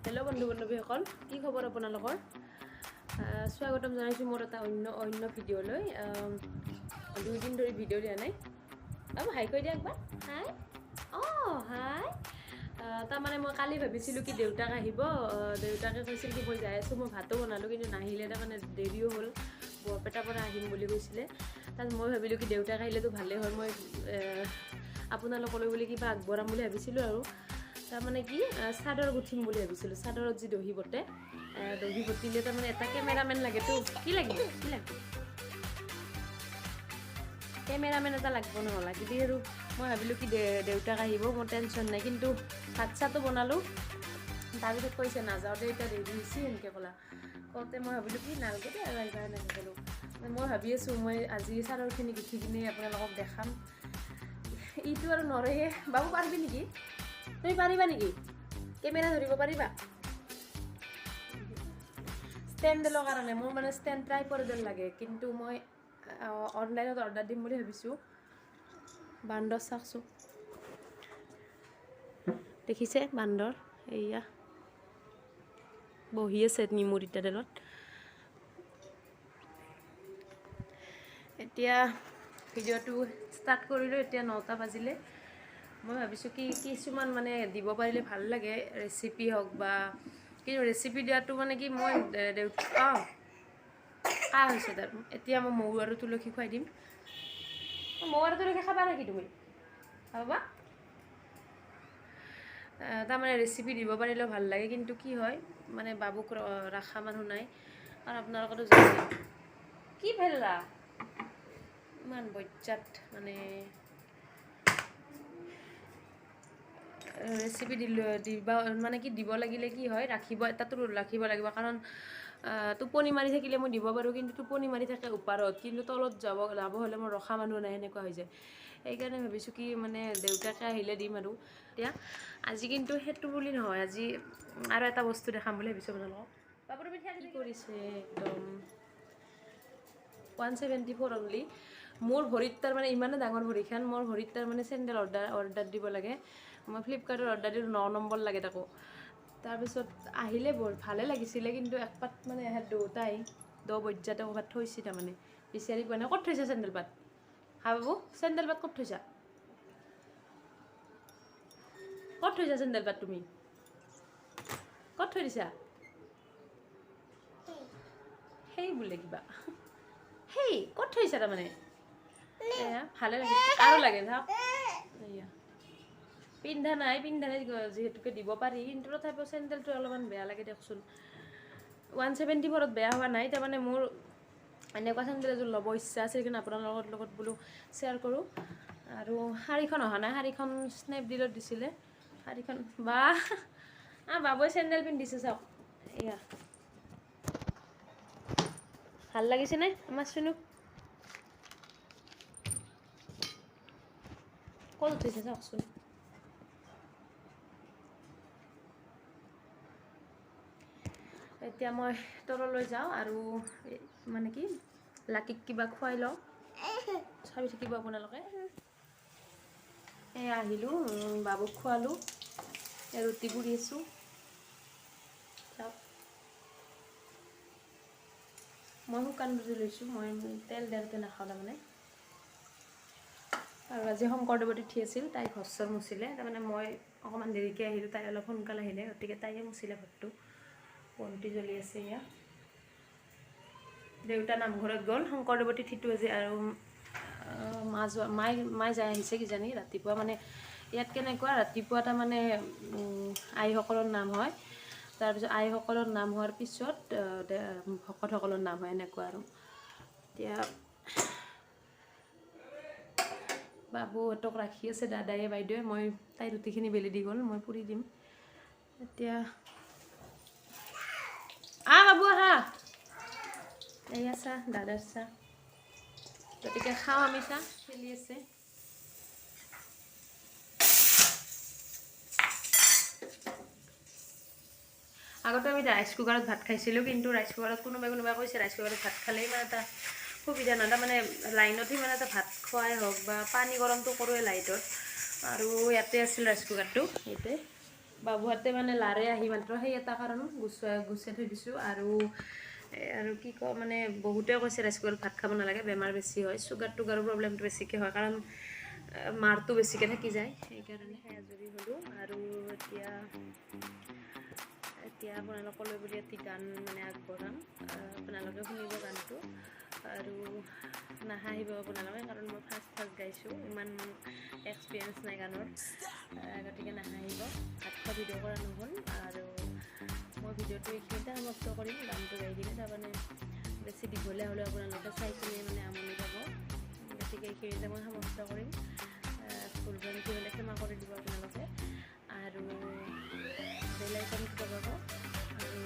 Hello बंधु बान्धवीসকল কি খবৰ আপোনালোকৰ স্বাগতম জনাইছো মোৰ এটা অন্য ভিডিঅ'লৈ দুই দিন ধৰি ভিডিঅ' দিয়া নাই বাবু হাই কৈ দিয়া একবাৰ হাই হাই তাৰমানে মই কালি ভাবিছিলোঁ কি দেউতাক আহিব দেউতাকে কৈছিল কি মই যাই আছোঁ মই ভাতো বনালোঁ কিন্তু নাহিলে তাৰমানে দেৰিও হ'ল বৰপেটাৰ পৰা আহিম বুলি কৈছিলে তাত মই ভাবিলোঁ কি দেউতাক আহিলেতো ভালেই হয় মই আপোনালোকলৈ বুলি কিবা আগবঢ়াম বুলি ভাবিছিলোঁ আৰু তাৰমানে কি চাদৰ গুঠিম বুলি ভাবিছিলোঁ চাদৰত যি দহি বটে দহি বটিলে তাৰমানে এটা কেমেৰামেন লাগেতো কি লাগিব কেমেৰামেন এটা লাগিব নহ'লা যদি আৰু মই ভাবিলোঁ কি দেউতাক আহিব মোৰ টেনশ্যন নাই কিন্তু ভাত চাতো বনালোঁ তাৰপিছত কৈছে নাযাওঁতে এতিয়া দেৰি হৈছে এনেকৈ ক'লা কওঁতে মই ভাবিলোঁ কি নালাগে দে আৰু আহিবা এনেকৈ ক'লোঁ মই ভাবি আছোঁ মই আজি চাদৰখিনি গুঠি কিনে আপোনালোকক দেখাম ইটো আৰু নৰহে বাবু পাৰিবি নেকি তুমি পাৰিবা নেকি কেমেৰা ধৰিব পাৰিবা ষ্টেণ্ডৰ কাৰণে মোৰ মানে ষ্টেণ্ড ট্ৰাইপডৰ লাগে কিন্তু মই অনলাইনত অৰ্ডাৰ দিম বুলি ভাবিছোঁ বান্দৰ চাওকচোন দেখিছে বান্দৰ এয়া বহি আছে নিমুৰ ইটাডালত এতিয়া ভিডিঅ'টো ষ্টাৰ্ট কৰিলোঁ এতিয়া 9টা বাজিলে মই ভাবিছোঁ কি কিছুমান মানে দিব পাৰিলে ভাল লাগে ৰেচিপি হওক বা কিন্তু ৰেচিপি দিয়াটো মানে কি মই কা হৈছে তাৰ এতিয়া মই মৌ আৰু তুলসী খুৱাই দিম মৌ আৰু তুলসী খাবা নেকি তুমি খাবা তাৰমানে ৰেচিপি দিব পাৰিলেও ভাল লাগে কিন্তু কি হয় মানে বাবুক ৰখা মানুহ নাই আৰু আপোনালোকতো জানে কি ভেলা ইমান বজ্জাত মানে ৰেচিপি দিবা মানে কি দিব লাগিলে কি হয় ৰাখিব এটাতো ৰাখিব লাগিব কাৰণ টোপনি মাৰি থাকিলে মই দিব পাৰোঁ কিন্তু টোপনি মাৰি থাকে ওপৰত কিন্তু তলত যাব হ'লে মোৰ ৰখা মানুহ নাই সেনেকুৱা হৈ যায় সেইকাৰণে ভাবিছোঁ কি মানে দেউতাকে আহিলে দিম আৰু এতিয়া আজি কিন্তু সেইটো বুলি নহয় আজি আৰু এটা বস্তু দেখাম বুলি ভাবিছোঁ আপোনালোকক বাবুৰ পিঠা কি কৰিছে একদম 174 অনলি মোৰ ভৰিত তাৰমানে ইমানে ডাঙৰ ভৰিখন মোৰ ভৰিত তাৰমানে চেণ্ডেল অৰ্ডাৰ দিব লাগে মই ফ্লিপকাৰ্টৰ অৰ্ডাৰ দিলোঁ 9 নম্বৰ লাগে তাকো তাৰপিছত আহিলে বৰ ভালে লাগিছিলে কিন্তু একপাত মানে এহেঁত দুটাই বজ্জাতে ক'ৰবাত থৈছে তাৰমানে বিচাৰি পোৱা নাই ক'ত থৈছা চেণ্ডেল পাত হা বাবু চেণ্ডেল পাত ক'ত থৈছা চেণ্ডেল পাত তুমি ক'ত থৈ দিছা সেই বোলে কিবা সেই ক'ত থৈছা তাৰমানে ভালে লাগিছে আৰু লাগে চাওক এয়া পিন্ধা নাই যিহেতুকে দিব পাৰি কিন্তু তথাপিও চেণ্ডেলটো অলপমান বেয়া লাগে দিয়কচোন 174ত বেয়া হোৱা নাই তাৰমানে মোৰ এনেকুৱা চেণ্ডেল এযোৰ ল'ব ইচ্ছা আছে কিন্তু আপোনালোকৰ লগত বোলো শ্বেয়াৰ কৰোঁ আৰু শাড়ীখন অহা নাই শাড়ীখন স্নেপডিলত দিছিলে শাড়ীখন বা বাবুৱে চেণ্ডেল পিন্ধিছে চাওক এয়া ভাল লাগিছেনে আমাৰ চুনুক ক'ত উঠিছে চাওকচোন এতিয়া মই তললৈ যাওঁ আৰু মানে কি লাকিক কিবা খুৱাই লওঁ চাবি থাকিব আপোনালোকে এই আহিলোঁ বাবুক খোৱালোঁ ৰুটি পুৰি আছোঁ চাওক মই শুকান ৰুটি লৈছোঁ মই তেল ডেৰকৈ নাখাওঁ তাৰমানে আৰু আজি শংকৰদেৱৰ তিথি আছিল তাই ঘৰ চৰ মুচিলে তাৰমানে মই অকণমান দেৰিকৈ আহিলোঁ তাই অলপ সোনকালে আহিলে গতিকে তাইয়ে মুচিলে ঘৰটো বন্তি জ্বলি আছে এয়া দেউতা নামঘৰত গ'ল শংকৰদেৱৰ তিথিটো আজি আৰু মায়ে যাই আহিছে কিজানি ৰাতিপুৱা মানে ইয়াত কেনেকুৱা ৰাতিপুৱা তাৰমানে আইসকলৰ নাম হয় তাৰপিছত আইসকলৰ নাম হোৱাৰ পিছত ভকতসকলৰ নাম হয় এনেকুৱা আৰু এতিয়া বাবুহঁতক ৰাখি আছে দাদায়ে বাইদেৱে মই তাই ৰুটিখিনি বেলি দি গ'ল মই পুৰি দিম এতিয়া বাবু আহা এয়া চাহ দাদাৰ চাহ গতিকে খাওঁ আমি চাহ খেলি আছে আগতে আমি ৰাইচ কুকাৰত ভাত খাইছিলোঁ কিন্তু ৰাইচ কুকাৰত কোনোবাই কৈছে ৰাইচ কুকাৰত ভাত খালে ইমান এটা সুবিধা নহয় তাৰমানে লাইনত ইমান এটা ভাত খোৱাই হওক বা পানী গৰমটো কৰোঁৱে লাইটত আৰু ইয়াতে আছিল ৰাইচ কুকাৰটো ইয়াতে বাবুহঁতে মানে লাৰে আহি মাত্ৰ সেই এটা কাৰণ গুচাই থৈ দিছোঁ। আৰু কি কওঁ মানে বহুতে কৈছে ৰাইচ কুকাৰত ভাত খাব নালাগে, বেমাৰ বেছি হয়, চুগাৰ টুগাৰৰ প্ৰব্লেমটো বেছিকৈ হয়, কাৰণ মাৰটো বেছিকৈ থাকি যায়, সেইকাৰণে আজৰি হ'লোঁ। আৰু এতিয়া আপোনালোকলৈ বুলি এটি গান মানে আগবঢ়াম, আপোনালোকে শুনিব গানটো। আৰু নাহাঁহিব আপোনালোকে, কাৰণ মই ফাৰ্ষ্ট গাইছোঁ, ইমান এক্সপিৰিয়েঞ্চ নাই গানৰ, গতিকে নাহাঁহিব। ভাত খোৱা ভিডিঅ' কৰা নহ'ল, আৰু মই ভিডিঅ'টো এইখিনিতে সমাপ্ত কৰিম, গানটো গাই কিনে। তাৰমানে বেছি দীঘলীয়া হ'লেও আপোনালোকে চাই কিনে মানে আমনি পাব, গতিকে এইখিনিতে মই সমাপ্ত কৰিম। ভুল ভ্ৰান্তি হ'লে ক্ষমা কৰি দিব আপোনালোকে, আৰু বেল আইকনটো দবাব, আৰু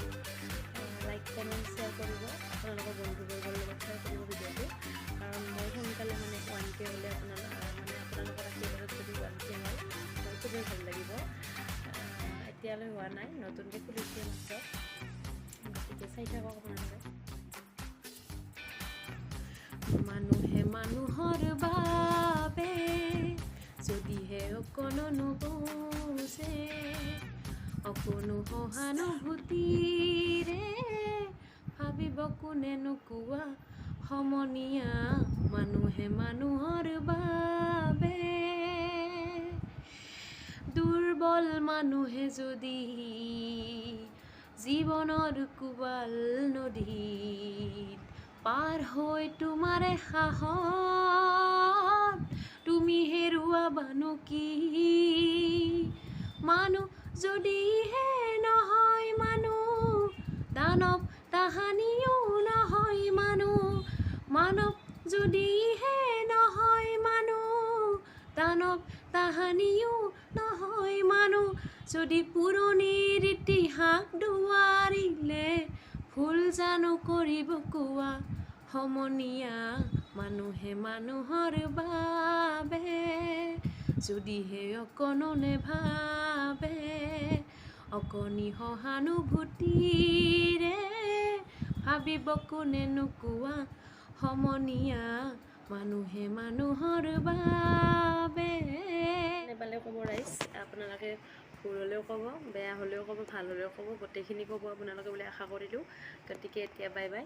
লাইক কমেণ্ট শ্বেয়াৰ কৰিব, আপোনালোকৰ বন্ধুবৰ্গৰ লগত শ্বেয়াৰ কৰিব ভিডিঅ'টো, কাৰণ মই সোনকালে মানে 1K হ'লে আপোনালোকৰ আশীৰ্বাদত যদি 1K হয় মোৰ খুবেই ভাল লাগিব। এতিয়ালৈ হোৱা নাই, নতুনকৈ খুলিছে মাত্ৰ, গতিকে চাই থাকক আপোনালোকে। মানুহে মানুহৰ বাবে যদিহে অকণো নুবুজে, অকণো সহানুভূতিৰে ভাবিব কোনেনো কোৱা সমনীয়া। মানুহে মানুহৰ বাবে দুৰ্বল মানুহে যদি জীৱনৰ কোবাল নদীত পাৰ হৈ তোমাৰে সাহত তুমি হেৰুৱাবানো কি? মানুহ যদিহে নহয় মানুহ, দানৱ তাহানিও নহয় মানুহ। মানৱ যদিহে নহয় মানুহ, দানৱ তাহানিও নহয় মানুহ। যদি পুৰণিৰ ইতিহাস দুৱাৰিলে ভুল জানো কৰিব কোৱা সমনীয়া। মানুহে মানুহৰ বাবে যদিহে অকণো নেভাবে, অকণি সহানুভূতিৰে ভাবিব কোনেনো কোৱা সমনীয়া। মানুহে মানুহৰ বাবে। নেপালে ক'ব ৰাইজ, আপোনালোকে ভুল হ'লেও ক'ব, বেয়া হ'লেও ক'ব, ভাল হ'লেও ক'ব, গোটেইখিনি ক'ব আপোনালোকে বুলি আশা কৰিলোঁ। গতিকে এতিয়া বাই বাই।